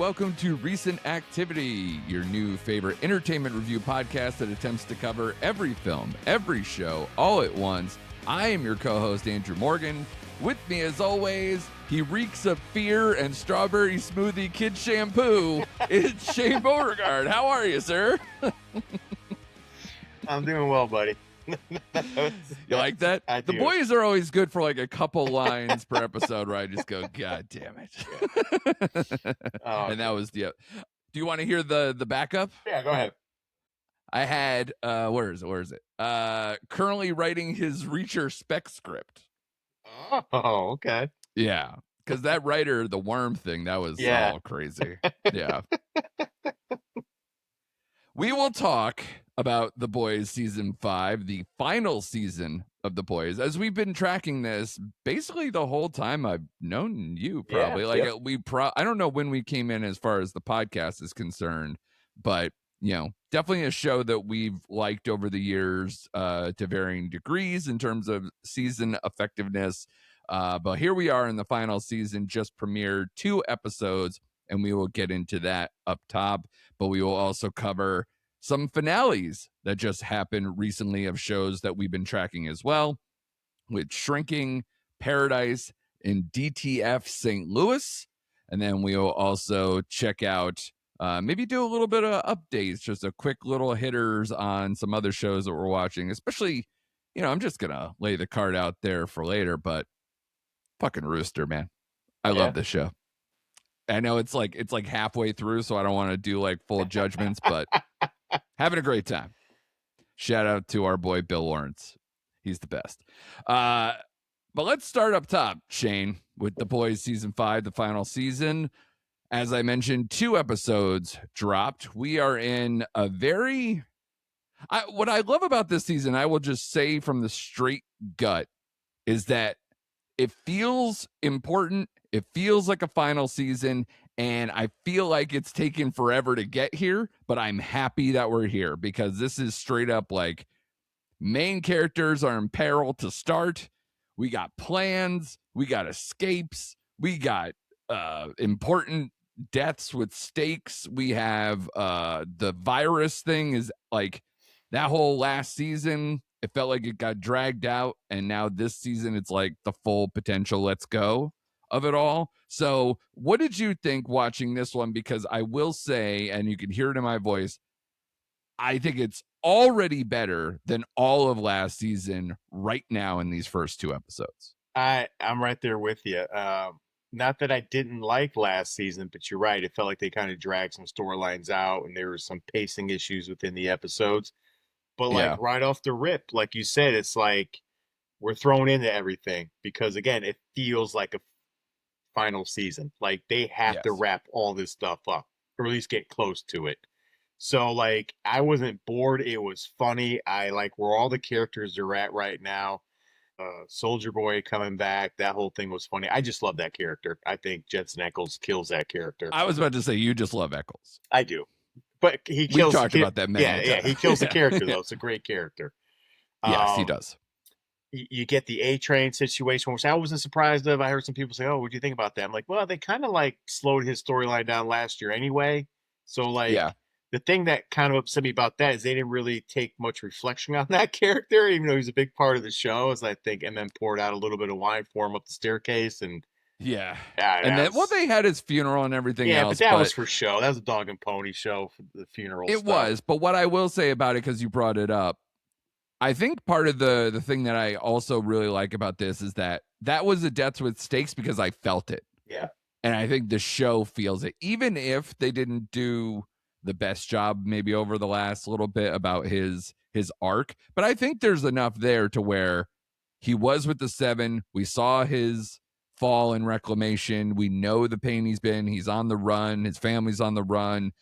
welcome to Recent Activity, your new favorite entertainment review podcast that attempts to cover every film, every show, all at once. I am your co-host, Andrew Morgan. With me, as always, he reeks of fear and strawberry smoothie kid shampoo. It's Shane Beauregard. How are you, sir? I'm doing well, buddy. You like that? I The do. boys are always good for like a couple lines per episode where I just go, God damn it. And that was the... Do you want to hear the backup? Yeah, go ahead. I had where is it? Currently writing his Reacher spec script. Oh, okay. Yeah. Because that writer, the worm thing, that was all crazy. Yeah. We will talk about The Boys season 5, the final season of The Boys, as we've been tracking this basically the whole time I've known you, probably. I don't know when we came in as far as the podcast is concerned, but you know, definitely a show that we've liked over the years to varying degrees in terms of season effectiveness. But here we are in the final season, just premiered 2 episodes, and we will get into that up top. But we will also cover some finales that just happened recently of shows that we've been tracking as well, with Shrinking, Paradise, and DTF St. Louis. And then we will also check out, maybe do a little bit of updates, just a quick little hitters on some other shows that we're watching, especially, you know, I'm just going to lay the card out there for later, but fucking Rooster, man. I love this show. I know it's like halfway through, so I don't want to do like full judgments, but having a great time. Shout out to our boy Bill Lawrence. He's the best. But let's start up top, Shane, with The Boys season 5, the final season. As I mentioned, 2 episodes dropped. We are in a very... what I love about this season, I will just say from the straight gut, is that it feels important. It feels like a final season, and I feel like it's taken forever to get here, but I'm happy that we're here because this is straight up like main characters are in peril to start. We got plans. We got escapes. We got important deaths with stakes. We have the virus thing is like that whole last season. It felt like it got dragged out, and now this season it's like the full potential let's go of it all. So what did you think watching this one? Because I will say, and you can hear it in my voice, I think it's already better than all of last season right now in these first 2 episodes. I'm right there with you. Not that I didn't like last season, but you're right. It felt like they kind of dragged some storylines out, and there were some pacing issues within the episodes. But like right off the rip, like you said, it's like we're thrown into everything because again, it feels like a final season. Like they have to wrap all this stuff up or at least get close to it. So like I wasn't bored. It was funny. I like where all the characters are at right now. Soldier Boy coming back. That whole thing was funny. I just love that character. I think Jensen Ackles kills that character. I was about to say you just love Ackles. I do. But he kills. We've talked about that many times. Yeah, he kills the character though. It's a great character. Yes, he does. You get the A-Train situation, which I wasn't surprised of. I heard some people say, "Oh, what do you think about that?" I'm like, well, they kind of like slowed his storyline down last year anyway. So like, the thing that kind of upset me about that is they didn't really take much reflection on that character, even though he's a big part of the show. As I think, and then poured out a little bit of wine for him up the staircase, and and then they had his funeral and everything else. But that was for show. That was a dog and pony show for the funeral. It was, but what I will say about it, because you brought it up, I think part of the thing that I also really like about this is that was a death with stakes because I felt it. Yeah. And I think the show feels it, even if they didn't do the best job maybe over the last little bit about his arc. But I think there's enough there to where he was with the 7. We saw his fall in reclamation. We know the pain he's been. He's on the run. His family's on the run.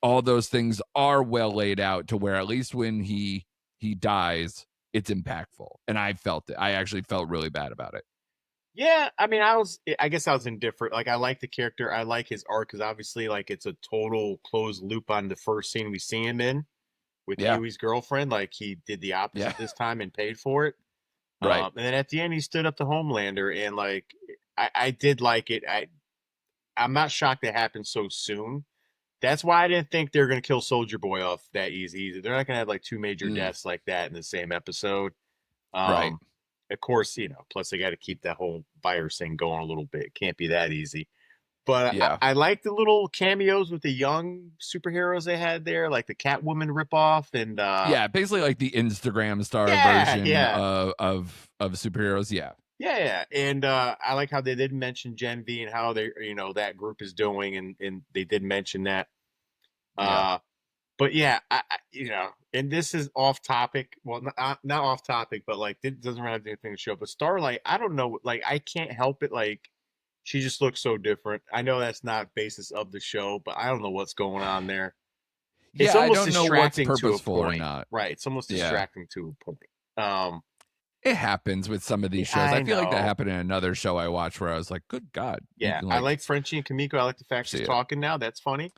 All those things are well laid out to where at least when he dies, it's impactful. And I felt it. I actually felt really bad about it. Yeah, I mean, I guess I was indifferent. Like, I like the character. I like his arc because obviously, like, it's a total closed loop on the first scene we see him in with Huey's girlfriend. Like, he did the opposite this time and paid for it. Right. And then at the end, he stood up to Homelander, and like, I did like it. I'm not shocked it happened so soon. That's why I didn't think they were going to kill Soldier Boy off that easy either. They're not going to have like two major Mm, deaths like that in the same episode. right. Um, of course, plus they got to keep that whole virus thing going a little bit. Can't be that easy. But Yeah. I like the little cameos with the young superheroes they had there, like the Catwoman ripoff and Yeah, basically like the Instagram star yeah, version yeah. of superheroes. Yeah. Yeah, yeah. And I like how they did mention Gen V and how they that group is doing and they did mention that. Yeah. Uh but yeah, and this is off topic. Well, not off topic, but like it doesn't have anything to show. But Starlight, I don't know, like I can't help it. Like she just looks so different. I know that's not basis of the show, but I don't know what's going on there. It's Yeah, I almost don't know what's distracting to a purposeful or point, not. right? It's almost Yeah. distracting to a point. Um, It happens with some of these shows. I I feel like that know. happened in another show I watched where I was like, good God. You Yeah, can I like like Frenchie and Kamiko. I like the fact see she's it. talking now. That's funny.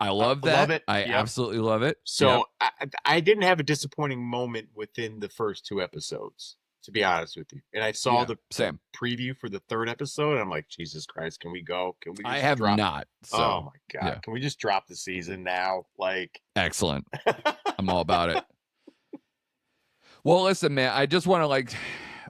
I love Love that. it. I Yep. absolutely love it. So Yep. I didn't have a disappointing moment within the first two episodes, to be honest with you. And I saw Yeah. the Same. preview for the third episode. And I'm like, Jesus Christ, can we go? Can we I just have drop? not. Oh So my God, yeah. can we just drop the season now? Like, Excellent. I'm all about it. Well, listen, man, I just want to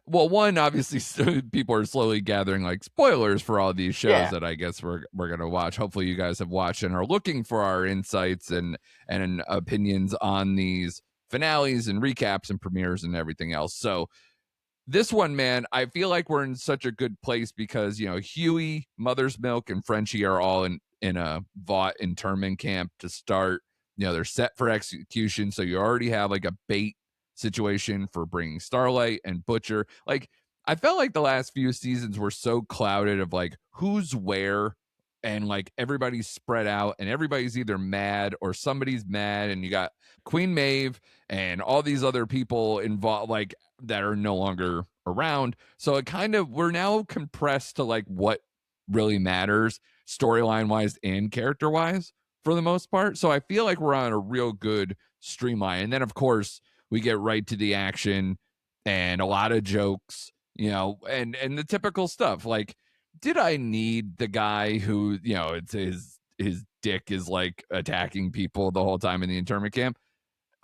one, obviously people are slowly gathering like spoilers for all these shows yeah, that I guess we're gonna watch. Hopefully you guys have watched and are looking for our insights and opinions on these finales and recaps and premieres and everything else. So this one, man, I feel like we're in such a good place because Huey, Mother's Milk, and Frenchie are all in a Vought internment camp to start. They're set for execution, so you already have like a bait situation for bringing Starlight and Butcher. Like I felt like the last few seasons were so clouded of like who's where, and like everybody's spread out and everybody's either mad or somebody's mad, and you got Queen Maeve and all these other people involved like that are no longer around. So it kind of we're now compressed to like what really matters storyline wise and character wise for the most part. So I feel like we're on a real good streamline. And then of course we get right to the action and a lot of jokes, and the typical stuff. Like, did I need the guy who, it's his dick is like attacking people the whole time in the internment camp?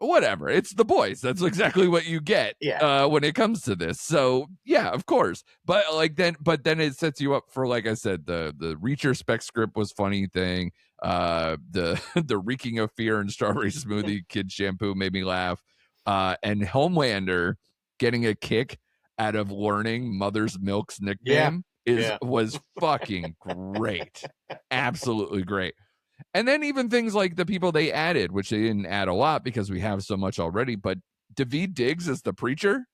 Whatever, it's the boys. That's exactly what you get yeah, when it comes to this. So yeah, of course. But then it sets you up for, like I said, the Reacher spec script was funny thing. The the reeking of fear and strawberry smoothie kid shampoo made me laugh. And Homelander getting a kick out of learning Mother's Milk's yeah, nickname yeah, was fucking great. Absolutely great. And then even things like the people they added, which they didn't add a lot because we have so much already, but David Diggs as the preacher,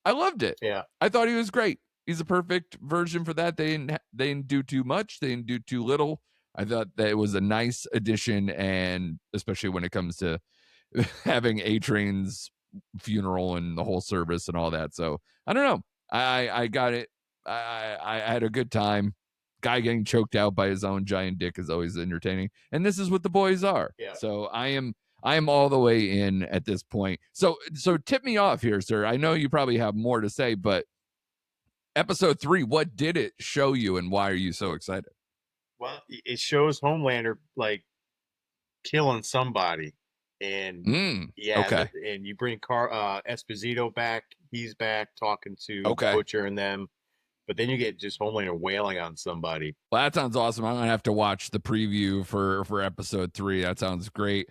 I loved it. yeah, I thought he was great. He's a perfect version for that. They didn't do too much. They didn't do too little. I thought that it was a nice addition, and especially when it comes to having A Train's funeral and the whole service and all that. So I don't know. I got it. I had a good time. Guy getting choked out by his own giant dick is always entertaining, and this is what the boys are. yeah. So I am all the way in at this point. So tip me off here, sir. I know you probably have more to say, but episode 3, what did it show you, and why are you so excited? Well, it shows Homelander like killing somebody, and yeah, Okay. and you bring Car Esposito back. He's back talking to Okay. Butcher and them, but then you get just Homelander wailing on somebody. Well, that sounds awesome. I'm gonna have to watch the preview for episode 3. That sounds great.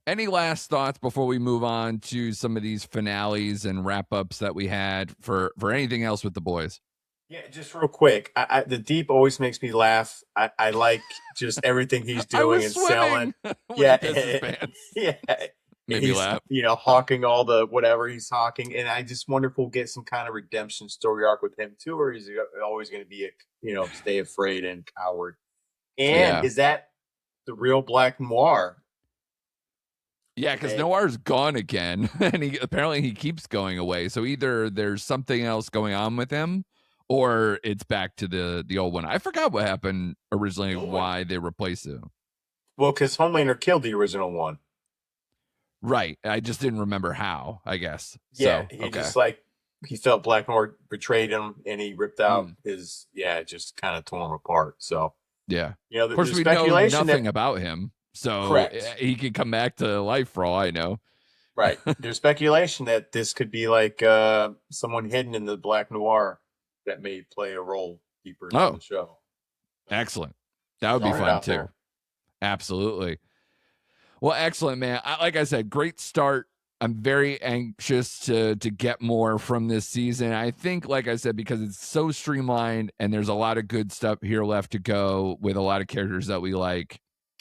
Any last thoughts before we move on to some of these finales and wrap ups that we had for anything else with the boys? Yeah, just real quick. The Deep always makes me laugh. I like just everything he's I doing was and swimming selling. when Yeah, he pissed his pants. yeah. Made me He's laugh. hawking all the whatever he's hawking, and I just wonder if we'll get some kind of redemption story arc with him too, or is he always going to be a stay afraid and coward? And Yeah. is that the real Black Noir? Yeah, because Noir's gone again, and he keeps going away. So either there's something else going on with him, or it's back to the old one. I forgot what happened originally, why they replaced him. Well, because Homelander killed the original one. Right. I just didn't remember how, I guess. Yeah, So, he okay. just he felt Black Noir betrayed him, and he ripped out his just kind of tore him apart. So Yeah. You know, Of course, there's we know speculation nothing that about him, so correct, he could come back to life for all I know. right. There's speculation that this could be like someone hidden in the Black Noir that may play a role deeper into the Oh, show. excellent. That Just would be throwing it fun out too. there. Absolutely. Well, excellent, man. Like I said, great start. I'm very anxious to get more from this season. I think, like I said, because it's so streamlined and there's a lot of good stuff here left to go with a lot of characters that we like.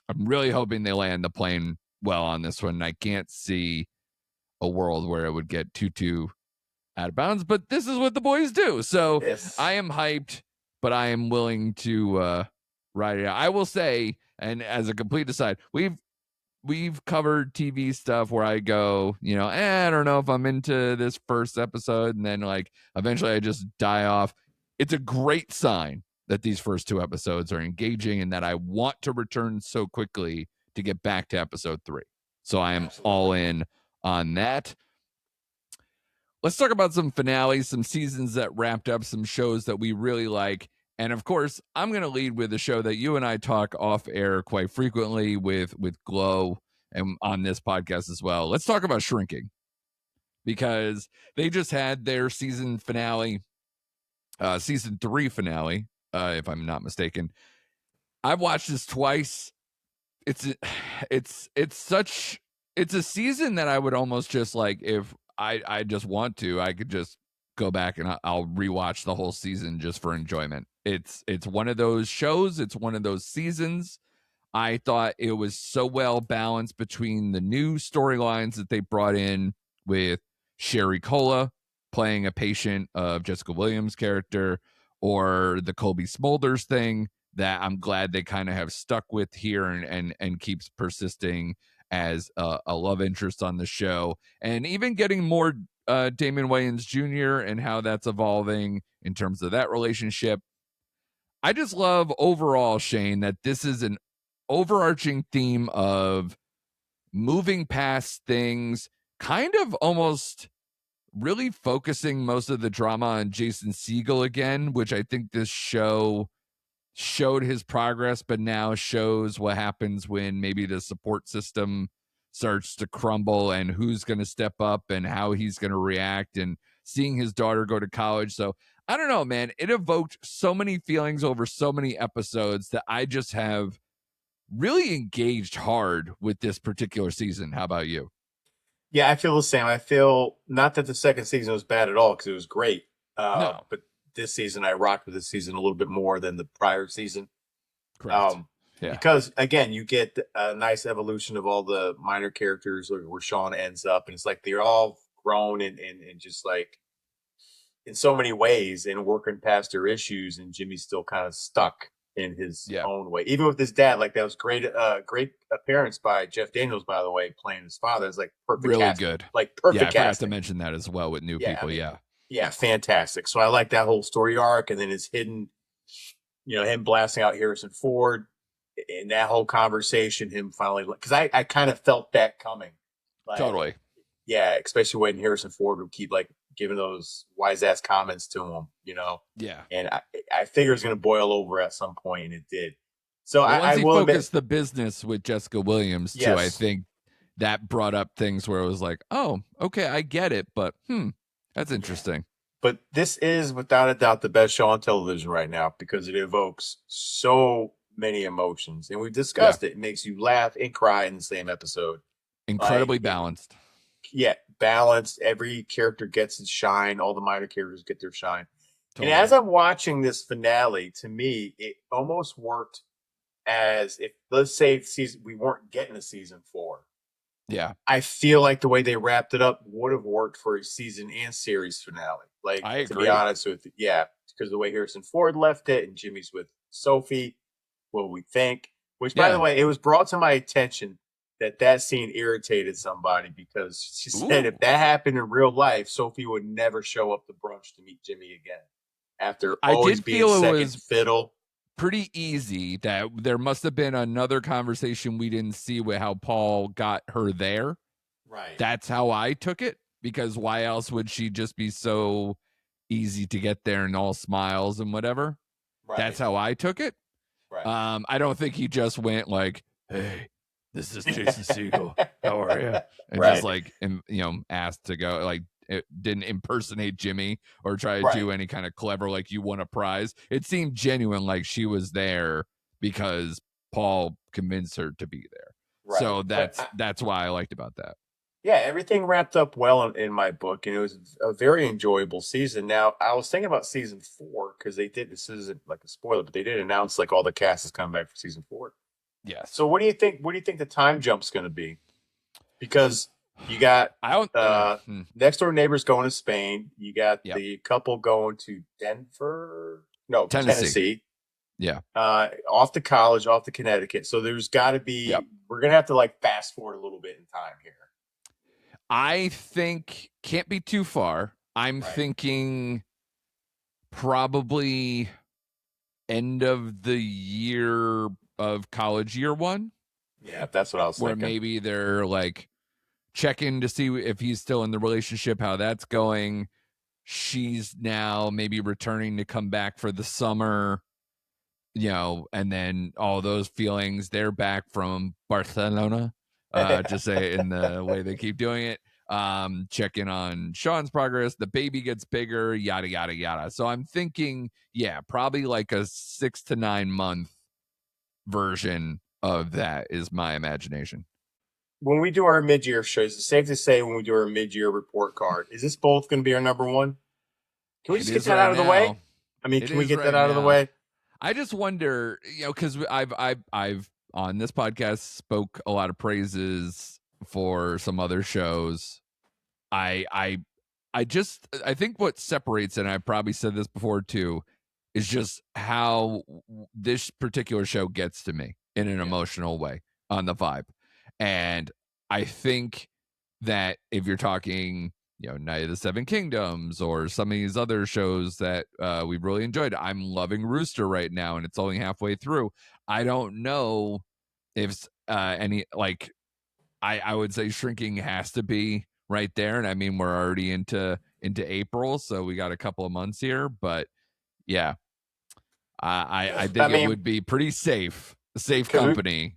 I'm really hoping they land the plane well on this one. I can't see a world where it would get too out of bounds, but this is what the boys do. So I Yes. am hyped, but I am willing to ride it out. I will say, and as a complete aside, we've covered TV stuff where I go, I don't know if I'm into this first episode, and then like eventually I just die off. It's a great sign that these first two episodes are engaging and that I want to return so quickly to get back to episode 3. So I am all Absolutely. in on that. Let's talk about some finales, some seasons that wrapped up, some shows that we really like. And of course, I'm going to lead with a show that you and I talk off air quite frequently with Glow and on this podcast as well. Let's talk about Shrinking, because they just had their season finale, season 3 finale, if I'm not mistaken. I've watched this twice. It's such, it's a season that I would almost just like, if I just want to, I could just go back and I'll rewatch the whole season just for enjoyment. It's one of those shows, it's one of those seasons. I thought it was so well balanced between the new storylines that they brought in with Sherry Cola playing a patient of Jessica Williams' character, or the Colby Smulders thing that I'm glad they kind of have stuck with here and keeps persisting as a love interest on the show, and even getting more Damon Wayans Jr. and how that's evolving in terms of that relationship. I just love overall, Shane, that this is an overarching theme of moving past things, kind of almost really focusing most of the drama on Jason Segel again, which I think this show showed his progress, but now shows what happens when maybe the support system starts to crumble and who's going to step up and how he's going to react, and seeing his daughter go to college. So I don't know, man. It evoked so many feelings over so many episodes that I just have really engaged hard with this particular season. How about you? Yeah, I feel the same. I feel not that the second season was bad at all because it was great. No, But this season, I rocked with this season a little bit more than the prior season. correct. Um, Yeah, because again, you get a nice evolution of all the minor characters where Sean ends up, and it's like they're all grown and just like in so many ways and working past their issues, and Jimmy's still kind of stuck in his yeah, own way. Even with his dad, like that was great, great appearance by Jeff Daniels, by the way, playing his father. It's like perfect really casting, good. like Yeah, perfect I forgot to casting. mention that as well with new Yeah, I people. mean, Yeah, yeah, fantastic. So I like that whole story arc, and then his hidden, him blasting out Harrison Ford in that whole conversation, him finally, because I kind of felt that coming, like totally. yeah, especially when Harrison Ford would keep like giving those wise ass comments to him. Yeah. And I figured it was going to boil over at some point, and it did. So Well, once I he will admit, focused the business with Jessica Williams too, I yes, think that brought up things where it was like, oh, okay, I get it, but that's yeah. interesting. But this is without a doubt the best show on television right now because it evokes so many emotions, and we've Yeah. discussed it. It makes you laugh and cry in the same episode. Like Incredibly balanced. yeah, balanced. Every character gets its shine. All the minor characters get their shine. And as Totally. I'm watching this finale, to me, it almost worked as if, let's say, we weren't getting a season 4. Yeah. I feel like the way they wrapped it up would have worked for a season and series finale. Like, I to be agree. honest with you, yeah, because the way Harrison Ford left it and Jimmy's with Sophie, what we think. Which, by the Yeah. way, it was brought to my attention that that scene irritated somebody because she said if Ooh. that happened in real life, Sophie would never show up to brunch to meet Jimmy again after I always did being feel it second was fiddle. pretty easy that there must have been another conversation we didn't see with how Paul got her there. Right, That's how I took it, because why else would she just be so easy to get there and all smiles and whatever? That's right, how I took it. I don't think he just went like, "Hey, this is Jason Segel. How are you?" And just Right. like, asked to go. Like, it didn't impersonate Jimmy or try to Right. do any kind of clever, like, you won a prize. It seemed genuine, like she was there because Paul convinced her to be there. Right. So But that's why I liked about that. yeah, everything wrapped up well in my book, and it was a very enjoyable season. Now, I was thinking about season 4 because they did. This isn't like a spoiler, but they did announce like all the cast is coming back for season 4. Yes. So, what do you think? What do you think the time jump's going to be? Because you got I don't. next door neighbors going to Spain. You got Yep. the couple going to Denver, no, Tennessee. Tennessee. Yeah. Off to college, off to Connecticut. So there's got to Yep. be. We're gonna have to like fast forward a little bit in time here. I think can't be too far. I'm Right. thinking probably end of the year of college year 1, Yeah, that's what I was where thinking. maybe they're like checking to see if he's still in the relationship, how that's going. She's now maybe returning to come back for the summer, and then all those feelings, they're back from Barcelona, just say it in the way they keep doing it. Check in on Sean's progress. The baby gets bigger, yada, yada, yada. So I'm thinking, yeah, probably like a 6 to 9 month version of that is my imagination. When we do our mid-year shows, it's safe to say when we do our mid-year report card, is this both going to be our number one? Can we It just get is that right out of the way? now. I mean, It can we is get that right out of the now. way? I just wonder, because I've on this podcast spoke a lot of praises for some other shows. I I think what separates, and I probably said this before too, is just how this particular show gets to me in an Yeah. emotional way on the vibe. And I think that if you're talking, Night of the Seven Kingdoms or some of these other shows that we've really enjoyed, I'm loving Rooster right now, and it's only halfway through. I don't know if any, like, I would say Shrinking has to be right there, and I mean we're already into April, so we got a couple of months here. But yeah, I I think it mean, would be pretty safe because we company.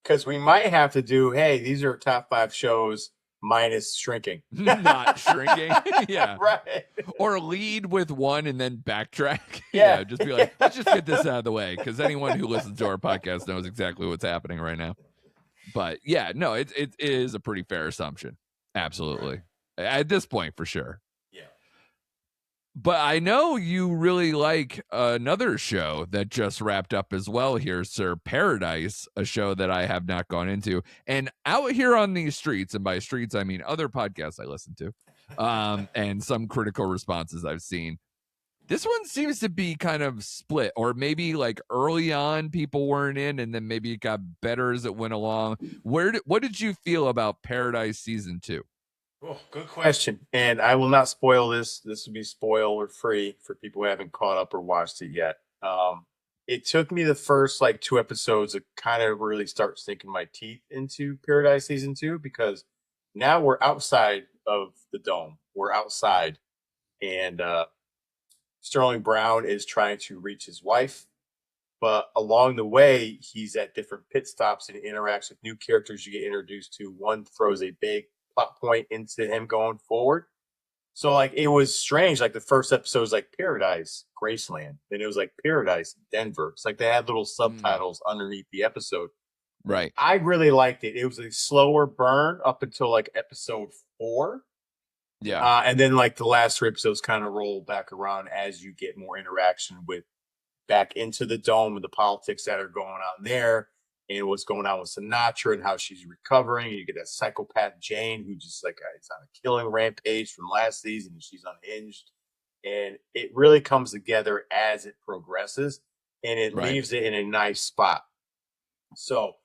because we might have to do. Hey, these are top 5 shows minus Shrinking. Not Shrinking. Yeah. Right. Or lead with one and then backtrack. Yeah. Just be like, let's just get this out of the way, because anyone who listens to our podcast knows exactly what's happening right now. But yeah, no, it is a pretty fair assumption. Absolutely. Right. At this point, for sure. Yeah. But I know you really like another show that just wrapped up as well here, Sir. Paradise, a show that I have not gone into. And out here on these streets, and by streets, I mean other podcasts I listen to, and some critical responses I've seen. This one seems to be kind of split, or maybe like early on people weren't in, and then maybe it got better as it went along. What did you feel about Paradise season 2? Oh, good question. And I will not spoil this. This will be spoiler free for people who haven't caught up or watched it yet. It took me the first like 2 episodes to kind of really start sinking my teeth into Paradise season 2 because now we're outside of the dome. We're outside, and Sterling Brown is trying to reach his wife. But along the way, he's at different pit stops and interacts with new characters you get introduced to. One throws a big plot point into him going forward. So like it was strange. Like the first episode was like Paradise, Graceland. Then it was like Paradise, Denver. It's like they had little subtitles underneath the episode. Right. I really liked it. It was a slower burn up until like episode 4. Yeah. And then like the last 3 episodes kind of roll back around as you get more interaction with back into the dome and the politics that are going on there and what's going on with Sinatra and how she's recovering. You get that psychopath Jane who just like is on a killing rampage from last season and she's unhinged. And it really comes together as it progresses and it Right. leaves it in a nice spot. So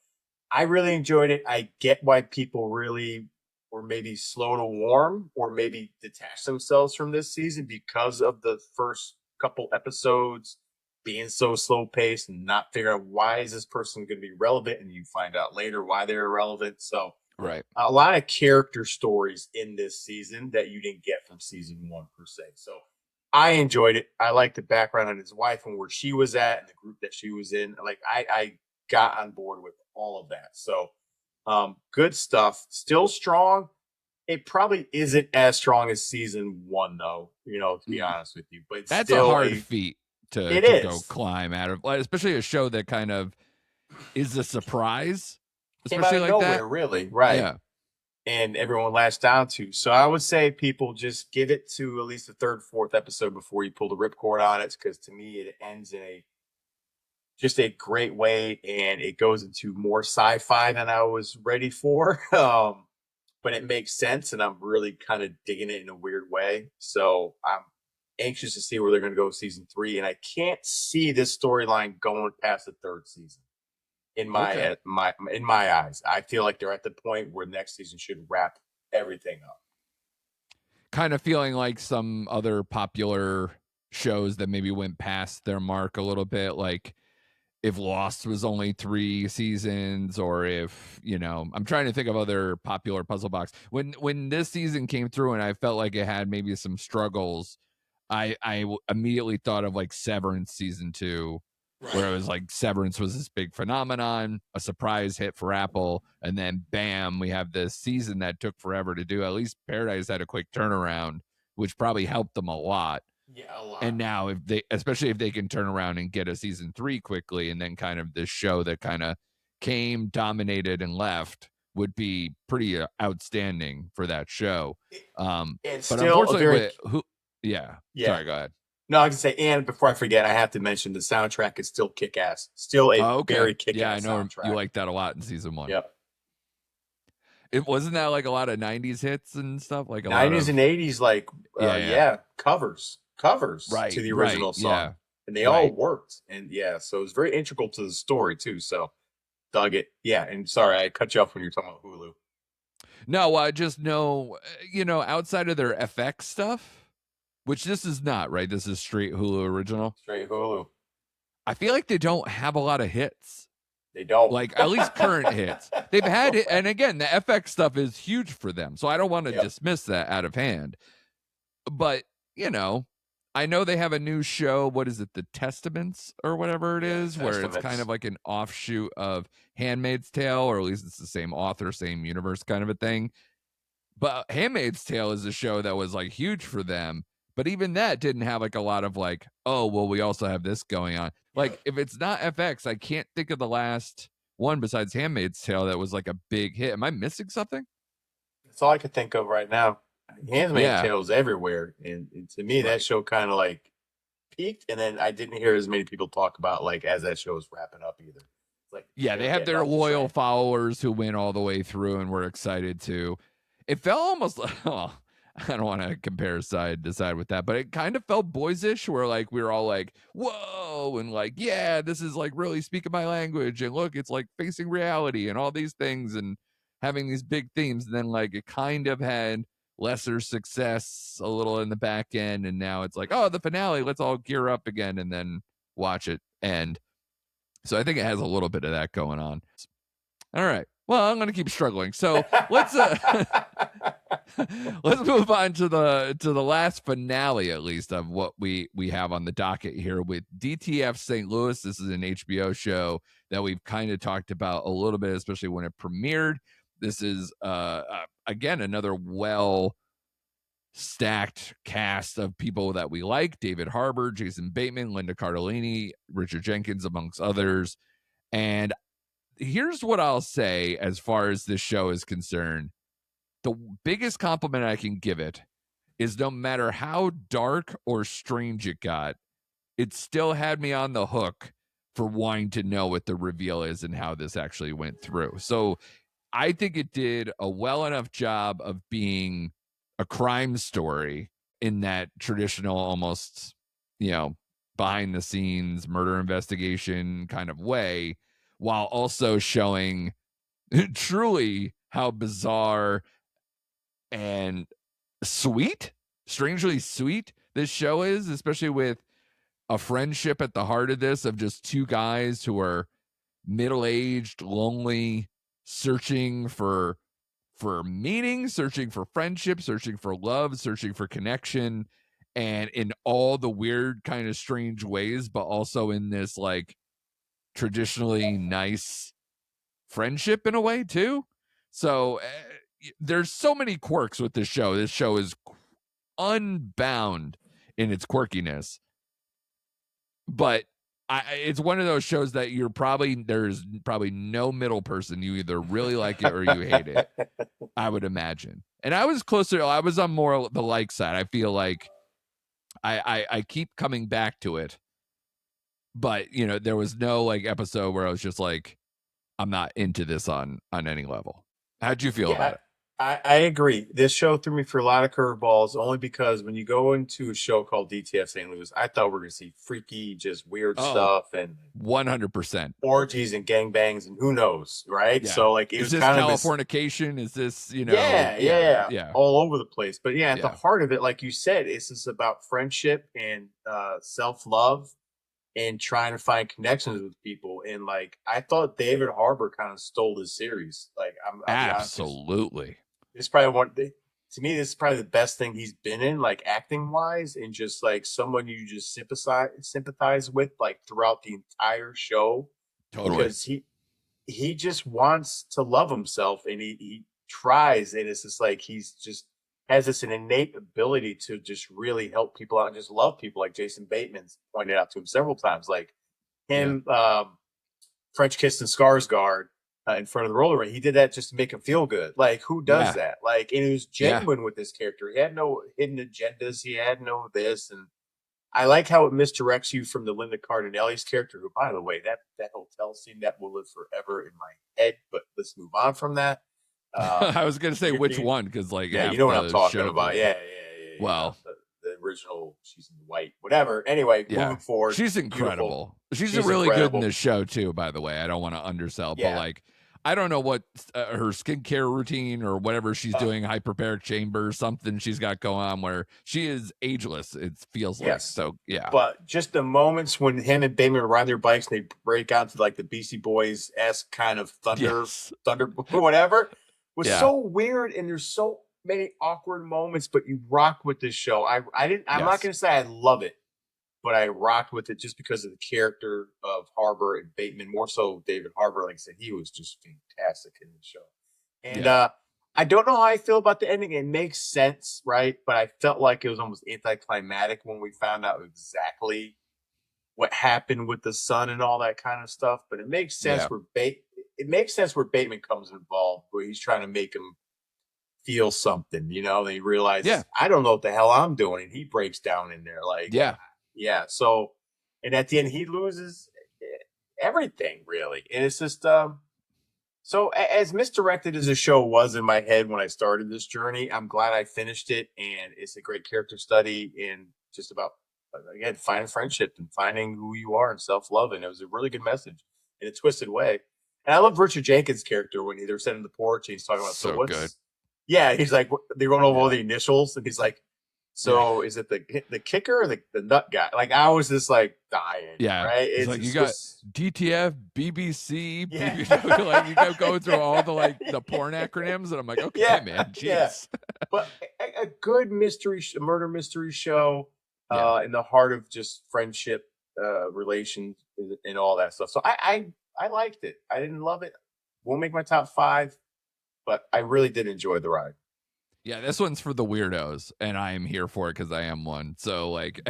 I really enjoyed it. I get why people really were maybe slow to warm or maybe detach themselves from this season because of the first couple episodes being so slow paced and not figuring out why is this person going to be relevant and you find out later why they're irrelevant. So Right. a lot of character stories in this season that you didn't get from season 1 per se. So I enjoyed it. I liked the background on his wife and where she was at and the group that she was in. Like I got on board with all of that. So good stuff. Still strong. It probably isn't as strong as season one, though, to be Mm. honest with you. But it's That's a still hard feat to it go is. climb out of, like, especially a show that kind of is a surprise, Came out especially of like that. nowhere, really. Right. Yeah. And everyone latched down to. So I would say people just give it to at least the third, fourth episode before you pull the ripcord on it. Because to me, it ends in just a great way, and it goes into more sci-fi than I was ready for. But it makes sense, and I'm really kind of digging it in a weird way. So I'm anxious to see where they're going to go with season three, and I can't see this storyline going past the third season. Okay. In my eyes, I feel like they're at the point where next season should wrap everything up. Kind of feeling like some other popular shows that maybe went past their mark a little bit, like if Lost was only 3 seasons, or if, I'm trying to think of other popular puzzle box. When this season came through and I felt like it had maybe some struggles, I immediately thought of like Severance season 2, where it Right. was like Severance was this big phenomenon, a surprise hit for Apple, and then bam, we have this season that took forever to do. At least Paradise had a quick turnaround, which probably helped them a lot. Yeah, a And lot. now, if they, especially if they can turn around and get a season 3 quickly, and then kind of this show that kind of came, dominated, and left, would be pretty outstanding for that show. It, Um, it's but still a unfortunately, very with who, yeah, yeah. sorry, go ahead. No, I can say, and before I forget, I have to mention the soundtrack is still kick ass. Still a Oh, okay, very kick yeah, I ass know you soundtrack. like that a lot in season 1. Yep. It wasn't that like a lot of '90s hits and stuff, like a lot 90s and of 80s, like, yeah, yeah, yeah, covers to right, the right, original song. yeah, And they all right. worked. And yeah, so it's very integral to the story, too. So dug it. Yeah. And sorry, I cut you off when you were talking about Hulu. No, I just know, outside of their FX stuff, which this is not, right? This is straight Hulu original. Straight Hulu. I feel like they don't have a lot of hits, They don't. like at least current hits. They've had it, and again, the FX stuff is huge for them, so I don't want to Yep. dismiss that out of hand. But I know they have a new show. What is it, The Testaments or whatever it Yeah, is, the where it's kind Testaments. of like an offshoot of Handmaid's Tale, or at least it's the same author, same universe kind of a thing. But Handmaid's Tale is a show that was like huge for them. But even that didn't have like a lot of like, oh, well, we also have this going on. Yep. Like, if it's not FX, I can't think of the last one besides Handmaid's Tale that was like a big hit. Am I missing something? That's all I could think of right now. Handmaid's Yeah, Tale's everywhere. And to me, that right. show kind of like peaked. And then I didn't hear as many people talk about like as that show was wrapping up either. It's like Yeah, they they were have getting their off the loyal train. followers who went all the way through and were excited to. It felt almost like, oh, I don't want to compare side to side with that, but it kind of felt boysish, where like we were all like, whoa, and like, yeah, this is like really speaking my language, and look, it's like facing reality and all these things and having these big themes. And then like it kind of had lesser success a little in the back end, and now it's like, oh, the finale, let's all gear up again and then watch it. And so I think it has a little bit of that going on. All right. Well, I'm going to keep struggling. So let's let's move on to the last finale, at least, of what we have on the docket here with DTF St. Louis. This is an HBO show that we've kind of talked about a little bit, especially when it premiered. This is again another well stacked cast of people that we like: David Harbour, Jason Bateman, Linda Cardellini, Richard Jenkins, amongst others. And here's what I'll say as far as this show is concerned. The biggest compliment I can give it is, no matter how dark or strange it got, it still had me on the hook for wanting to know what the reveal is and how this actually went through. So I think it did a well enough job of being a crime story in that traditional, almost, behind the scenes murder investigation kind of way, while also showing truly how bizarre and sweet, strangely sweet this show is, especially with a friendship at the heart of this, of just two guys who are middle-aged, lonely, searching for meaning, searching for friendship, searching for love, searching for connection. and in all the weird kind of strange ways, but also in this like traditionally nice friendship in a way too. So there's so many quirks with this show. This show is unbound in its quirkiness, but it's one of those shows that there's probably no middle person. You either really like it or you hate it, I would imagine. And I was closer. I was on more the like side. I feel like I keep coming back to it, but there was no like episode where I was just like, I'm not into this on any level. How'd you feel about Yeah, it? I agree. This show threw me for a lot of curveballs only because when you go into a show called DTF St. Louis, I thought we were going to see freaky, just weird Oh, stuff and 100%. orgies and gangbangs and who knows, right? Yeah. So like it Is was this kind of this, Californication? Is this, yeah, yeah, yeah, yeah, yeah, all over the place. But yeah, at the yeah. heart of it, like you said, it's just about friendship and self love and trying to find connections with people. And like I thought David Harbour kind of stole this series. Like I'll be honest, Absolutely. it's probably to me, this is probably the best thing he's been in, like acting wise, and just like someone you just sympathize with, like throughout the entire show, Totally. because he just wants to love himself, and he tries, and it's just like he's just has this an innate ability to just really help people out and just love people, like Jason Bateman's pointed out to him several times, like Yeah. him, French Kiss and Skarsgård in front of the roller rink. He did that just to make him feel good. Like, who does Yeah. that? Like, and he was Yeah. genuine with this character. He had no hidden agendas. He had no this. And I like how it misdirects you from the Linda Cardinelli's character, who, by the way, that hotel scene that will live forever in my head. But let's move on from that. I was going to say which one, because like Yeah, you half know what I'm the talking show about. goes. Yeah. Well, The original, she's in white, whatever. Anyway, yeah, moving forward, she's beautiful. incredible. She's She's really good in incredible. this show too, by the way. I don't want to undersell, but Yeah. like, I don't know what her skincare routine or whatever she's doing, hyperbaric chamber, something she's got going on where she is ageless. It feels like. Yes. So yeah, But just the moments when him and Bateman ride their bikes and they break out to like the Beastie Boys esque kind of yes, thunder, whatever, was yeah, so weird. And there's so many awkward moments, but you rock with this show. I'm not yes, going to say I love it, but I rocked with it just because of the character of Harbour and Bateman, more so David Harbour. Like I said, he was just fantastic in the show. And yeah, I don't know how I feel about the ending. It makes sense, right? But I felt like it was almost anticlimactic when we found out exactly what happened with the son and all that kind of stuff. But it makes sense yeah, where Bateman comes involved, where he's trying to make him feel something, and he yeah, realizes, I don't know what the hell I'm doing. And he breaks down in there like, yeah. yeah. So, and at the end, he loses everything really. And it's just, so as misdirected as the show was in my head when I started this journey, I'm glad I finished it, and it's a great character study in just about again finding friendship and finding who you are and self love. And it was a really good message in a twisted way. And I love Richard Jenkins' character when they're sitting on the porch and he's talking about, so So good. what's, yeah, he's like, they're going over all Yeah, the initials, and he's like, yeah, so is it the kicker or the nut guy? Like I was just like dying, yeah. right? It's It like you just got was, DTF, BBC, yeah, like you go going through all the like the porn acronyms, and I'm like, okay, yeah, man, yeah. jeez. But a good murder mystery show, Yeah. in the heart of just friendship, relations, and all that stuff. So I liked it. I didn't love it. Won't make my top 5, but I really did enjoy the ride. Yeah, this one's for the weirdos, and I am here for it because I am one. So, like,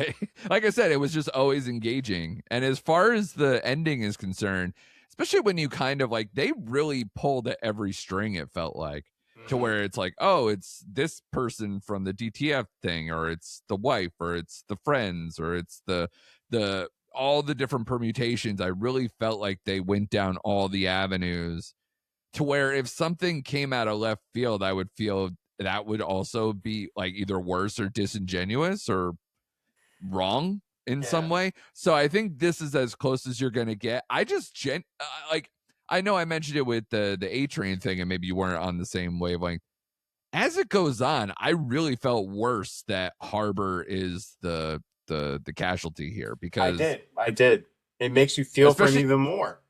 like I said, it was just always engaging. And as far as the ending is concerned, especially when you kind of like, they really pulled at every string. It felt like to Mhm. where it's like, oh, it's this person from the DTF thing, or it's the wife, or it's the friends, or it's the all the different permutations. I really felt like they went down all the avenues to where if something came out of left field, I would feel that would also be like either worse or disingenuous or wrong in some Yeah. way. So I think this is as close as you're going to get. I just like, I know I mentioned it with the A Train thing, and maybe you weren't on the same wavelength. As it goes on, I really felt worse that Harbor is the casualty here, because I did. It makes you feel for him especially, even more.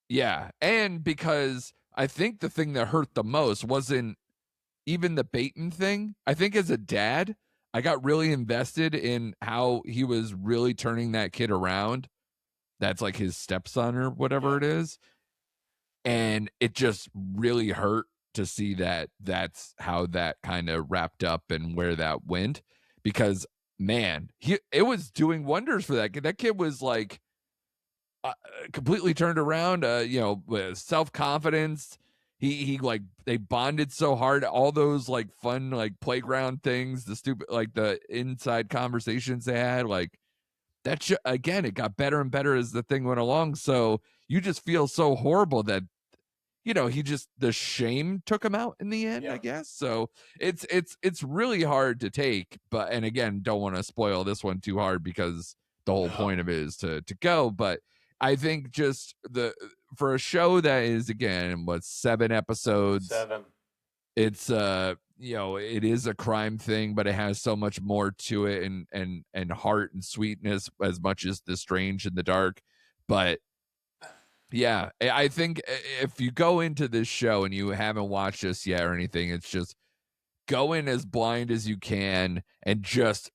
yeah, and because I think the thing that hurt the most wasn't even the Bateman thing. I think as a dad, I got really invested in how he was really turning that kid around. That's like his stepson or whatever Yeah. it is. And it just really hurt to see that that's how that kind of wrapped up and where that went, because man, it was doing wonders for that kid. That kid was like completely turned around, with self-confidence. He like, they bonded so hard, all those like fun like playground things, the stupid like the inside conversations they had, like again, it got better and better as the thing went along. So you just feel so horrible that he just, the shame took him out in the end, I Yeah. guess. So it's really hard to take, but and again, don't want to spoil this one too hard because the whole No. point of it is to go. But I think just for a show that is, again, what, 7 episodes, 7. it's it is a crime thing, but it has so much more to it, and heart and sweetness as much as the strange and the dark. But yeah, I think if you go into this show and you haven't watched this yet or anything, it's just go in as blind as you can and just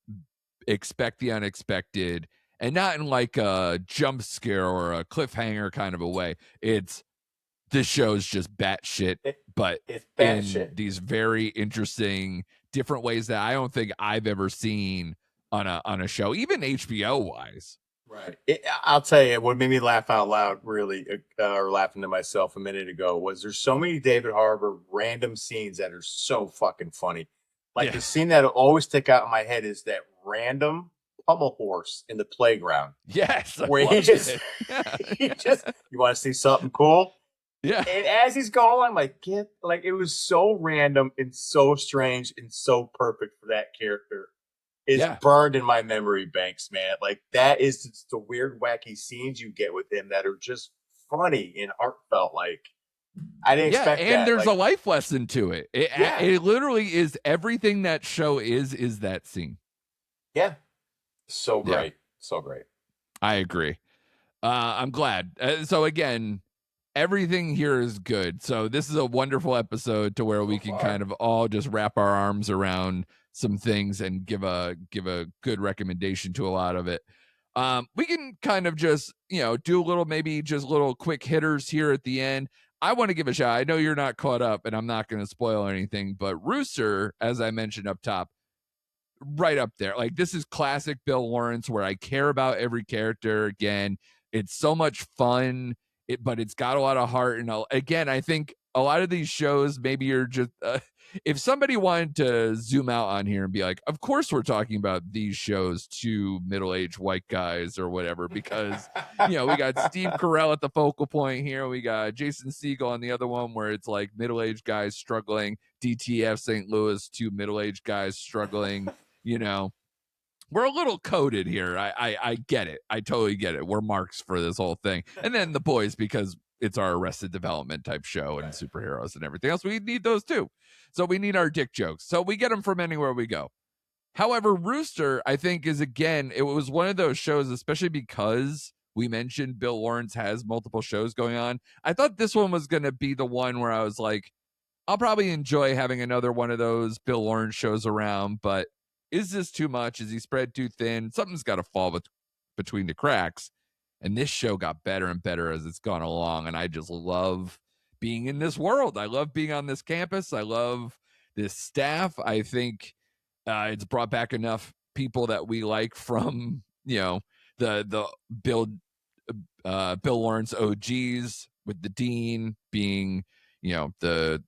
expect the unexpected, and not in like a jump scare or a cliffhanger kind of a way. This show is just batshit, It, but it's in batshit. these very interesting, different ways that I don't think I've ever seen on a show, even HBO wise. Right. I'll tell you what made me laugh out loud, really, or laughing to myself a minute ago, was there's so many David Harbour random scenes that are so fucking funny. Like Yeah. the scene that'll always stick out in my head is that random pummel horse in the playground Yes, I where loved it. Yeah, you want to see something cool? yeah, And as he's going, I'm like, it was so random and so strange and so perfect for that character. Is yeah. burned in my memory banks, man. Like that is just the weird, wacky scenes you get with him that are just funny and heartfelt. Like I didn't Yeah, expect and that. there's Like, a life lesson to it. yeah, It literally is everything that show is that scene. yeah, so Yeah, great, so great. I agree. I'm glad. So again, everything here is good. So this is a wonderful episode to where So we can far, kind of all just wrap our arms around some things and give a good recommendation to a lot of it. We can kind of just, do a little, maybe just little quick hitters here at the end. I want to give a shout. I know you're not caught up and I'm not going to spoil anything, but Rooster, as I mentioned up top, right up there. Like, this is classic Bill Lawrence, where I care about every character. Again, it's so much fun, but it's got a lot of heart. And again, I think a lot of these shows, maybe you're just if somebody wanted to zoom out on here and be like, of course we're talking about these shows to middle-aged white guys or whatever, because we got Steve Carell at the focal point here, we got Jason Segel on the other one, where it's like middle-aged guys struggling, DTF St. Louis, two middle-aged guys struggling. you know we're a little coded here. I get it. I totally get it. We're marks for this whole thing. And then the boys, because it's our Arrested Development type show and right. superheroes and everything else. We need those too. So we need our dick jokes. So we get them from anywhere we go. However, Rooster, I think, is, again, it was one of those shows, especially because we mentioned Bill Lawrence has multiple shows going on. I thought this one was going to be the one where I was like, I'll probably enjoy having another one of those Bill Lawrence shows around, but is this too much? Is he spread too thin? Something's got to fall between the cracks. And this show got better and better as it's gone along. And I just love being in this world. I love being on this campus. I love this staff. I think it's brought back enough people that we like from, the Bill Lawrence OGs, with the dean being, the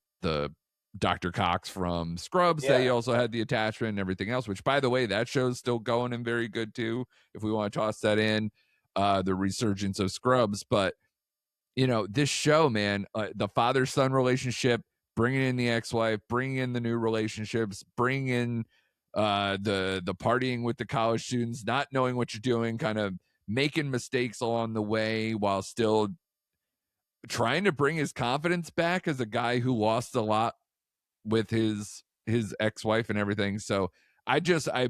Dr. Cox from Scrubs. They Yeah, also had the attachment and everything else, which, by the way, that show's still going and very good too, if we want to toss that in, the resurgence of Scrubs. But this show, man, the father-son relationship, bringing in the ex-wife, bringing in the new relationships, bringing in the partying with the college students, not knowing what you're doing, kind of making mistakes along the way while still trying to bring his confidence back as a guy who lost a lot with his ex-wife and everything. So I've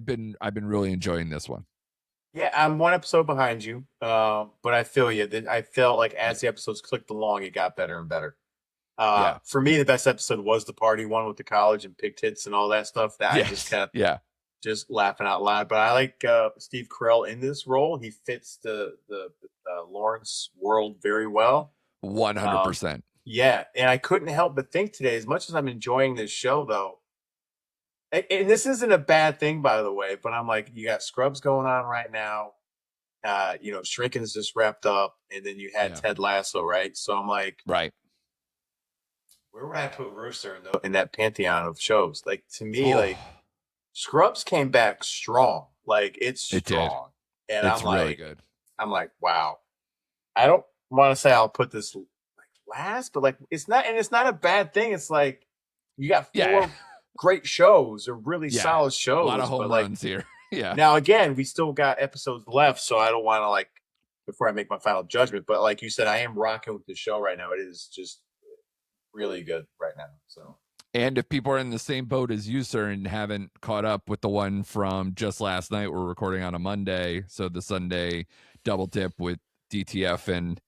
been really enjoying this one. yeah. I'm one episode behind you, but I feel you. That I felt like Yeah. as the episodes clicked along, it got better and better. Yeah. For me, the best episode was the party one with the college and pig tits and all that stuff. That I just Yes. kept Yeah. just laughing out loud. But I like Steve Carell in this role. He fits the Lawrence world very well. Um, 100%. yeah, and I couldn't help but think today, as much as I'm enjoying this show, though, and this isn't a bad thing, by the way, but I'm like, you got Scrubs going on right now. Shrinking's just wrapped up, and then you had Yeah. Ted Lasso, right? So I'm like, Right. where would I put Rooster in that pantheon of shows? Like to me, Oh, like Scrubs came back strong, like it's it did. strong, and It's really good. I'm like, wow. I don't want to say I'll put this like last, but like it's not, and it's not a bad thing. It's like you got Yeah. 4 great shows or really Yeah. solid A lot of shows, but home like runs here. Yeah. now again, we still got episodes left, so I don't want to like before I make my final judgment. But like you said, I am rocking with the show right now. It is just really good right now. So And if people are in the same boat as you, sir, and haven't caught up with the one from just last night, we're recording on a Monday. So the Sunday double dip with DTF and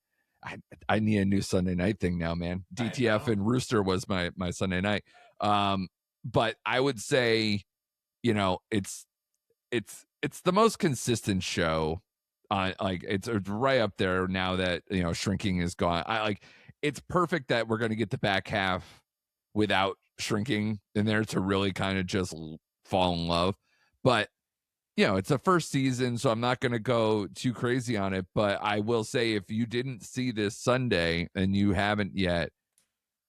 I need a new Sunday night thing now, man. DTF and Rooster was my Sunday night. But I would say, it's the most consistent show. Like it's right up there now that Shrinking is gone. I like it's perfect that we're going to get the back half without Shrinking in there to really kind of just fall in love. But it's a first season, so I'm not going to go too crazy on it. But I will say, if you didn't see this Sunday and you haven't yet,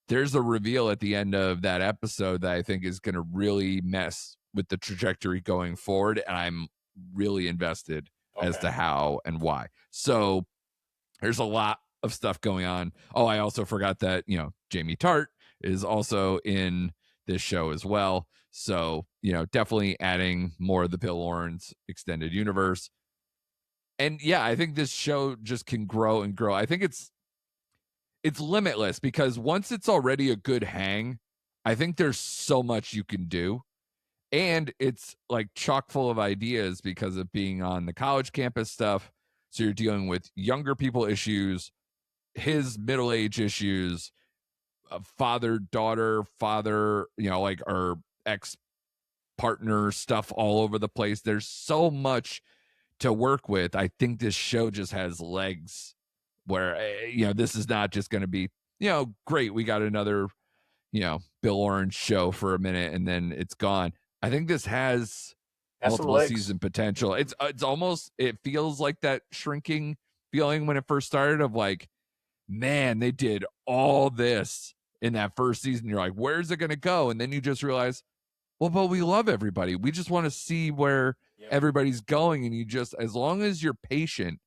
there's a reveal at the end of that episode that I think is going to really mess with the trajectory going forward. And I'm really invested as okay, to how and why. So there's a lot of stuff going on. Oh, I also forgot that, Jamie Tart is also in this show as well. So, definitely adding more of the Bill Lawrence extended universe. And yeah, I think this show just can grow and grow. I think it's limitless because once it's already a good hang, I think there's so much you can do. And it's like chock full of ideas because of being on the college campus stuff. So you're dealing with younger people issues, his middle age issues, father, daughter, father, like our ex partner stuff all over the place. There's so much to work with. I think this show just has legs where, this is not just going to be, great. We got another, Bill Orange show for a minute and then it's gone. I think this has have some multiple legs. season potential. It's almost, it feels like that Shrinking feeling when it first started of like, man, they did all this in that first season. You're like, where's it going to go? And then you just realize, well, but we love everybody. We just want to see where Yep. everybody's going. And you just, as long as you're patient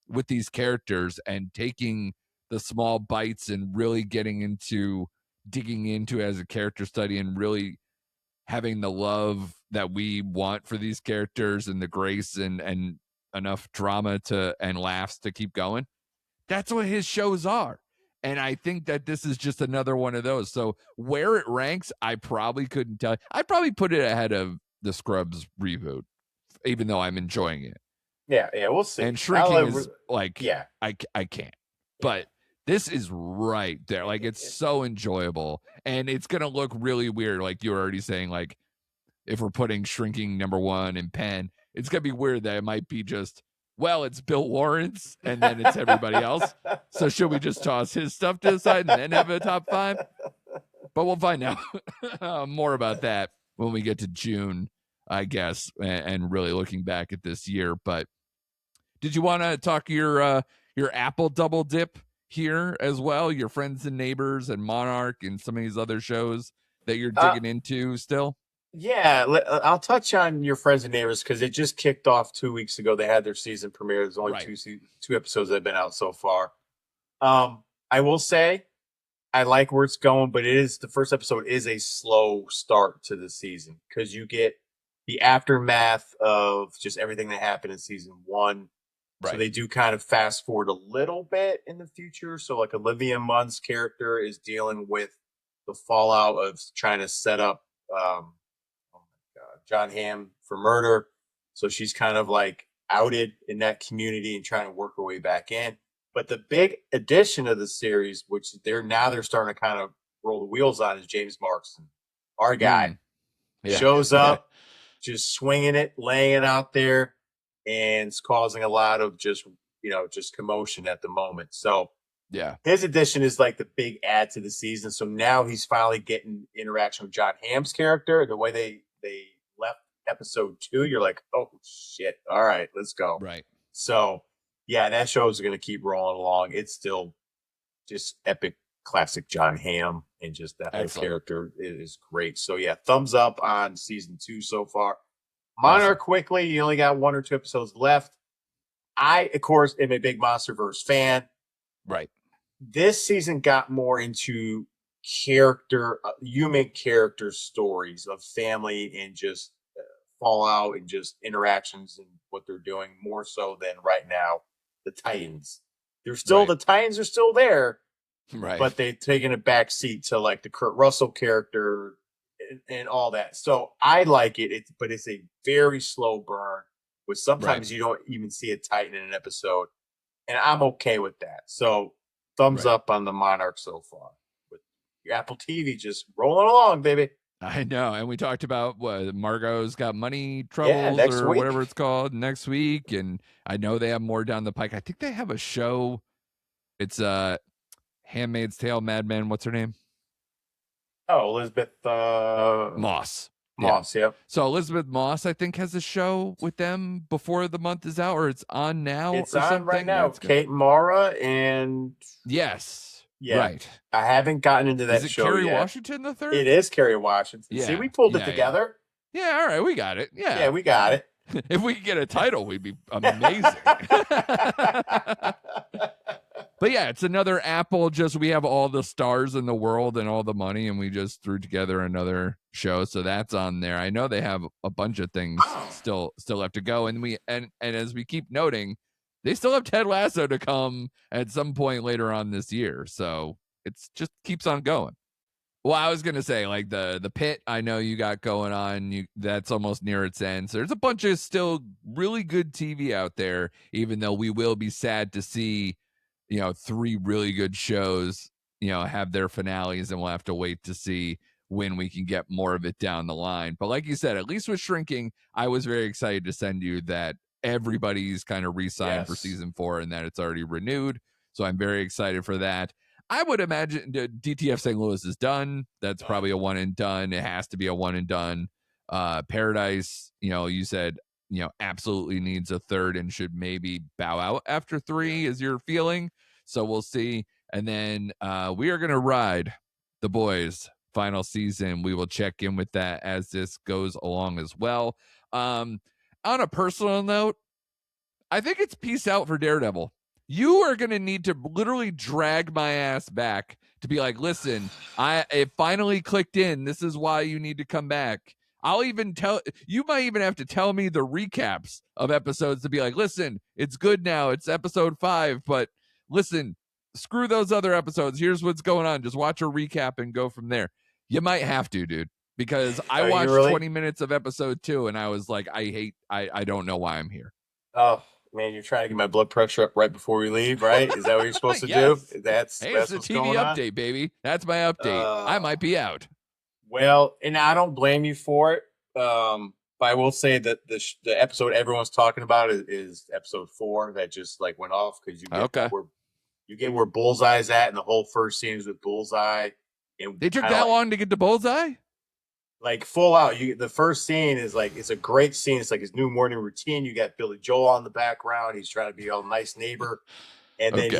with these characters and taking the small bites and really digging into as a character study and really having the love that we want for these characters and the grace and enough drama and laughs to keep going. That's what his shows are. And I think that this is just another one of those. So where it ranks, I probably couldn't tell. I'd probably put it ahead of the Scrubs reboot, even though I'm enjoying it. Yeah, we'll see. And Shrinking is like, yeah, I can't. yeah. But this is right there. Like it's so enjoyable. And it's gonna look really weird. Like you were already saying, like, if we're putting Shrinking number 1 and Penn, it's gonna be weird that it might be just, well, it's Bill Lawrence and then it's everybody else. So should we just toss his stuff to the side and then have a top 5? But we'll find out more about that when we get to June, I guess, and really looking back at this year. But did you want to talk your Apple double dip here as well? Your Friends and Neighbors and Monarch and some of these other shows that you're Uh, digging into still? yeah, I'll touch on your friends and neighbors because it just kicked off 2 weeks ago. They had their season premiere. There's only Right. two episodes that have been out so far. I will say I like where it's going, but the first episode is a slow start to the season because you get the aftermath of just everything that happened in season 1. So Right. they do kind of fast forward a little bit in the future. So like Olivia Munn's character is dealing with the fallout of trying to set up oh my God, John Hamm for murder. So she's kind of like outed in that community and trying to work her way back in. But the big addition of the series, which they're starting to kind of roll the wheels on, is James Marsden, our guy, Yeah. shows up. just swinging it, laying it out there, and it's causing a lot of just commotion at the moment. So Yeah. his addition is like the big add to the season. So now he's finally getting interaction with John Hamm's character. The way they left episode 2, you're like, oh shit, all right, let's go. Right. So yeah, that show is going to keep rolling along. It's still just epic, classic John Hamm, and just that whole Excellent. character is great. So yeah, thumbs up on season 2 so far. Awesome. Monarch, quickly, you only got 1 or 2 episodes left. I, of course, am a big Monsterverse fan. Right. This season got more into human character stories of family and just fallout and just interactions and what they're doing, more so than right now the Titans. The Titans are still there, Right. but they've taken a back seat to like the Kurt Russell character and all that. So I like it, but it's a very slow burn. With sometimes you don't even see a Titan in an episode, and I'm okay with that. So thumbs up on the Monarch so far. With your Apple TV just rolling along, baby. I know. And we talked about what Margot's got money Yeah, troubles next or week. whatever it's called next week. And I know they have more down the pike. I think they have a show. It's Handmaid's Tale, Mad Men. What's her name? Oh, Elizabeth Moss. Moss, yep. So Elizabeth Moss, I think, has a show with them before the month is out, or it's on now. It's or on something. right now. Kate Mara and yes, yeah. Right. I haven't gotten into that is it show Kerry yet. Washington the third? It is Kerry Washington. Yeah. See, we pulled it together. Yeah, all right, we got it. Yeah, we got it. If we could get a title, we'd be amazing. But yeah, it's another Apple. Just we have all the stars in the world and all the money, and we just threw together another show. So that's on there. I know they have a bunch of things still have to go, and as we keep noting, they still have Ted Lasso to come at some point later on this year. So it's just keeps on going. Well, I was gonna say, like the pit, I know you got going on. That's almost near its end. So there's a bunch of still really good TV out there, even though we will be sad to see, 3 really good shows, have their finales, and we'll have to wait to see when we can get more of it down the line. But like you said, at least with Shrinking, I was very excited to send you that everybody's kind of re-signed for season 4 and that it's already renewed. So I'm very excited for that. I would imagine DTF St. Louis is done. That's probably a one and done. It has to be a one and done. Paradise, you said, absolutely needs a third and should maybe bow out after 3 is your feeling. So we'll see. And then we are going to ride The Boys final season. We will check in with that as this goes along as well. On a personal note, I think it's peace out for Daredevil. You are going to need to literally drag my ass back to be like, listen, it finally clicked in. This is why you need to come back. I'll even you might even have to tell me the recaps of episodes to be like, listen, it's good now. It's episode 5, but listen, screw those other episodes. Here's what's going on. Just watch a recap and go from there. You might have to, dude, because I watched 20 minutes of episode 2 and I was like, I don't know why I'm here. Oh, man, you're trying to get my blood pressure up right before we leave, right? Is that what you're supposed to do? That's it's a TV update, on? baby. That's my update. I might be out. Well, and I don't blame you for it. But I will say that the episode everyone's talking about is episode 4 that just like went off because you get where Bullseye's at, and the whole first scene is with Bullseye. And they took that long to get to Bullseye? Like full out. The first scene is like, it's a great scene. It's like his new morning routine. You got Billy Joel on the background. He's trying to be a nice neighbor. And then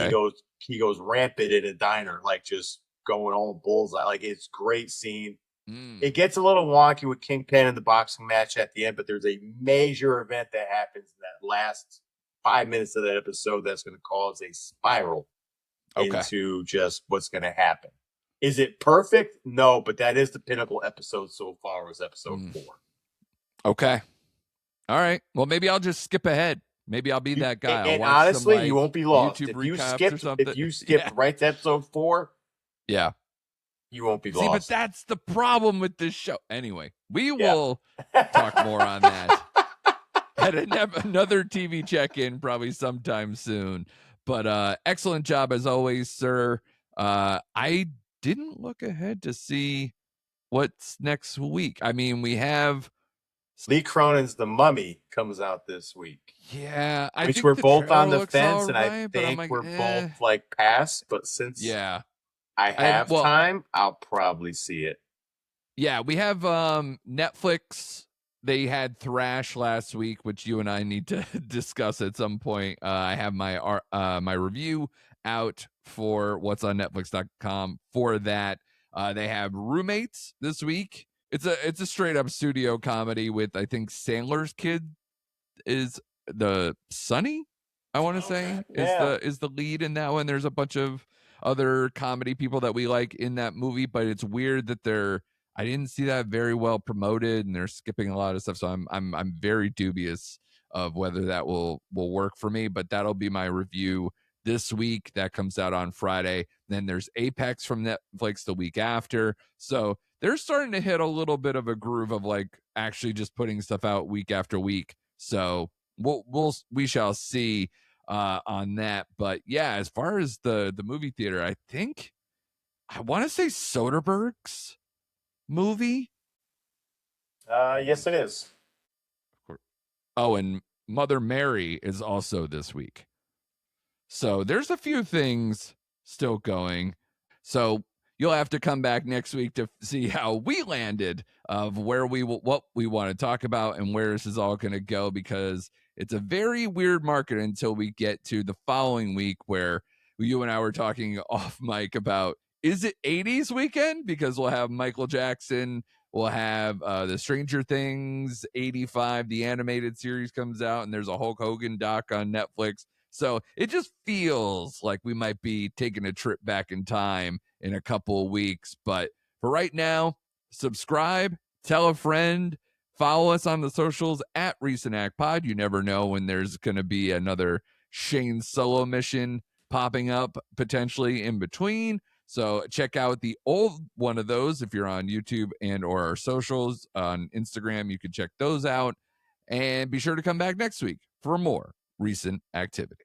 he goes rampant in a diner, like just going all Bullseye. Like, it's great scene. It gets a little wonky with Kingpin in the boxing match at the end, but there's a major event that happens in that last 5 minutes of that episode that's going to cause a spiral into just what's going to happen. Is it perfect? No, but that is the pinnacle episode so far, was episode 4. Okay. All right. Well, maybe I'll just skip ahead. Maybe I'll be that guy. And honestly, you won't be lost. YouTube if you skipped right to episode 4, you won't be lost. See, but that's the problem with this show. Anyway, we will talk more on that at another TV check-in probably sometime soon. But excellent job as always, sir. I didn't look ahead to see what's next week. I mean, we have Lee Cronin's The Mummy comes out this week, Yeah, I which think we're the both on trailer the looks all fence, and I right, but I'm think like, we're both eh. like pass. But since Yeah. I And have well, time, I'll probably see it. yeah, we have Netflix. They had Thrash last week, which you and I need to discuss at some point. I have my review out for what's on netflix.com for that. They have Roommates this week. It's a straight up studio comedy with, I think, Sandler's kid is the Sonny, I want to Okay. say, Yeah. is the lead in that one. There's a bunch of other comedy people that we like in that movie, but it's weird that I didn't see that very well promoted, and they're skipping a lot of stuff. So I'm very dubious of whether that will work for me. But that'll be my review this week. That comes out on Friday. Then there's Apex from Netflix the week after. So they're starting to hit a little bit of a groove of like actually just putting stuff out week after week. So we shall see on that. But yeah, as far as the movie theater, I think I want to say Soderbergh's movie. Yes, it is. Oh, and Mother Mary is also this week. So there's a few things still going. So you'll have to come back next week to see how we landed of what we want to talk about and where this is all going to go, because it's a very weird market until we get to the following week where you and I were talking off mic about, is it 80s weekend? Because we'll have Michael Jackson, we'll have the Stranger Things 85, the animated series comes out, and there's a Hulk Hogan doc on Netflix. So it just feels like we might be taking a trip back in time in a couple of weeks. But for right now, subscribe, tell a friend, follow us on the socials at Recent Act Pod. You never know when there's going to be another Shane solo mission popping up potentially in between. So check out the old one of those if you're on YouTube and or our socials on Instagram. You can check those out, and be sure to come back next week for more recent activity.